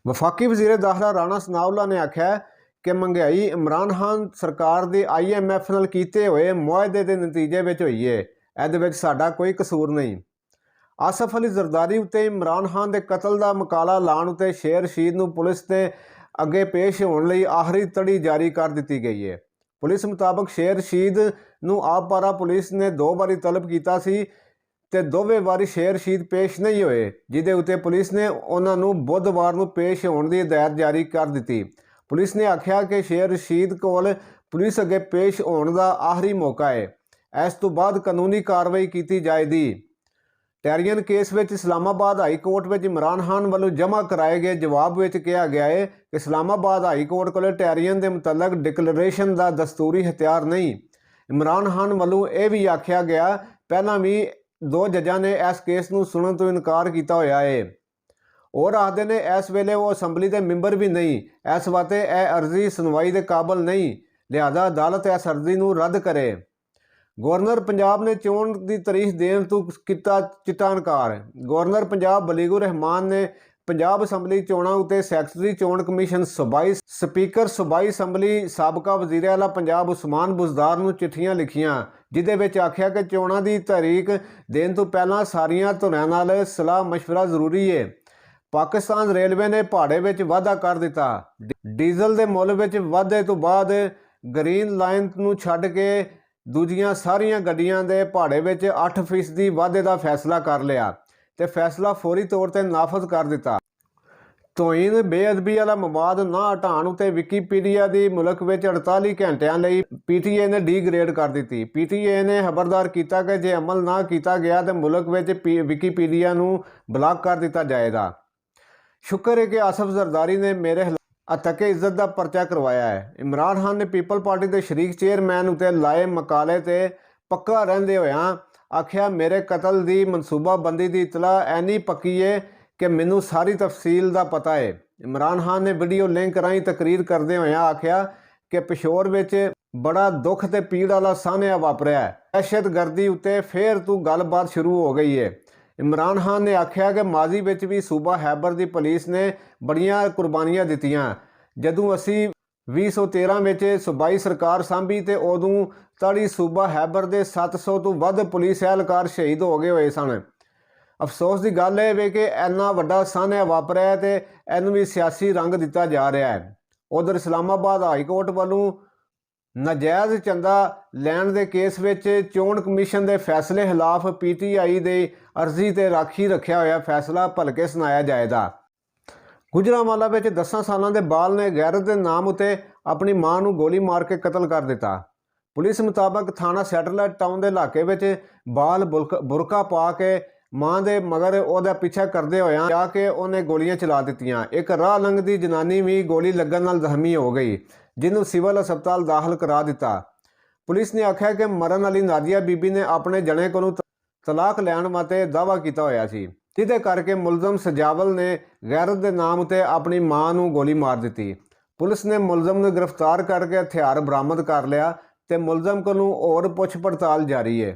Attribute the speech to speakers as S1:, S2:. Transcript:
S1: वफाकी वज़ीर दाखिला राणा सनाउल्ला ने आख्या कि महंगाई इमरान खान सरकार की IMF नाल कीते हुए मुआहदे के नतीजे में हुई है, ये साडा कोई कसूर नहीं। आसफ अली जरदारी उत्ते इमरान खान के कतल का मकाला लाने उत्ते शेर रशीद नूं पुलिस ने अगे पेश होने लई आखिरी तड़ी जारी कर दी गई है। पुलिस मुताबक शेर रशीद नूं आपपारा पुलिस ने 2 बारी तलब किया सी ते दोवें वारी शेर रशीद पेश नहीं होए, जिहदे उत्ते पुलिस ने उन्हां नूं बुधवार नूं पेश होने की हिदायत जारी कर दी। पुलिस ने आख्या कि शेर रशीद कोल पुलिस अगे पेश होने का आखिरी मौका है, इस तो बाद कानूनी कार्रवाई की जाएगी। टैरियन केस में इस्लामाबाद हाई कोर्ट में इमरान खान वालों जमा कराए गए जवाब में कहा गया है कि इस्लामाबाद हाई कोर्ट को टैरियन के मुतलक डिक्लेरेशन का दस्तूरी हथियार नहीं। इमरान खान वालों यह भी आख्या गया पहला भी 2 जजा ने इस केस को सुनने तो इनकार किया होया है और आखते ने इस वेले वो असैम्बली के मैंबर भी नहीं, इस वास्ते यह अर्जी सुनवाई के काबल नहीं, लिहाजा अदालत इस अर्जी को रद्द करे। गवर्नर पंजाब ने चोण की तारीख देने तो किया चिट्टा इनकार। गवर्नर पंजाब बलीगुर रहमान ने पंजाब असैम्बली चोणों उत्ते सैकटरी चोण कमीशन सूबाई स्पीकर सूबाई असैम्बली साबका वजीर आला पंजाब उस्मान बुज़दार नूं चिट्ठियां लिखियां, जिहदे विच आख्या कि चोणों की तारीख देने तो पहला सारियां धुरियां नाल सलाह मशवरा जरूरी है। पाकिस्तान रेलवे ने भाड़े में वाधा कर दिता। डीजल के मुल में वाधे तो बाद ग्रीन लाइन नूं छड्ड के दूजियां सारियां गड्डियां दे भाड़े में 8% वाधे का फैसला कर लिया तो फैसला फौरी तौर पर नाफज कर दिता। तोहीन बेअदबी वाला मवाद ना हटाने उत्ते विकीपीडिया की मुल्क में 48 घंटिया लई PTI ने डी ग्रेड कर दी। PTI ने खबरदार किया कि जे अमल ना किया गया तो मुल्क में विकीपीडिया नूं ब्लॉक कर दिता जाएगा। शुक्र है कि आसफ जरदारी ने मेरे तके इज्जत का परचा करवाया है। इमरान खान ने पीपल पार्टी के शरीक चेयरमैन उत्ते लाए मकाले ते पक्का रहंदे होया आख्या मेरे कतल की मनसूबाबंदी की इतला ऐनी पक्की है कि मैनू सारी तफसील का पता है। इमरान खान ने वीडियो लिंक राही तकरीर करदे होया आख्या कि पिशोर में बड़ा दुख ते पीड़ वाला सामया वापरिया है, दहशतगर्दी उत्ते फिर तू गलबात शुरू हो गई है। इमरान खान ने आख्या कि माजी में भी सूबा हैबर की पुलिस ने बड़ियां कुर्बानियां दित्तियां। जदों असी 2013 में सूबाई सरकार सांभी तो उदों तड़ी सूबा हैबर के 700 तो वध पुलिस एहलकार शहीद हो गए हुए सन। अफसोस की गल है कि इन्ना वड्डा सान्या वापरिया तो इनू भी सियासी रंग दिता जा रहा है। उधर इस्लामाबाद हाई कोर्ट वालों नाजायज़ चंदा लैण के केस में चोण कमीशन के फैसले खिलाफ PTI की अर्जी ते राखी रखा होया फैसला भलके सुनाया जाएगा। गुजरांवाला में 10 सालों के बाल ने गैरत के नाम उत्ते अपनी मां नूं गोली मार के कतल कर दिता। पुलिस मुताबक थाना सैटेलाइट टाउन के इलाके में बाल बुरका पा के मां के मगर उहदा पीछा करते होया जाके उन्हें गोलियां चला दित्तियां। एक राह लंघदी जनानी भी गोली लगन नाल जख्मी हो गई, जिन्होंने सिविल अस्पताल दाखिल करा दिता। पुलिस ने आख्या कि मरण वाली नादिया बीबी ने अपने जने को तलाक लैण वास्ते दावा किया होया सी, जिहदे करके मुलजम सजावल ने गैरत के नाम उत्ते अपनी मां नूं गोली मार दी। पुलिस ने मुलजम नूं गिरफ्तार करके हथियार बरामद कर लिया ते मुलजम कोलों होर पुछ पड़ताल जारी है।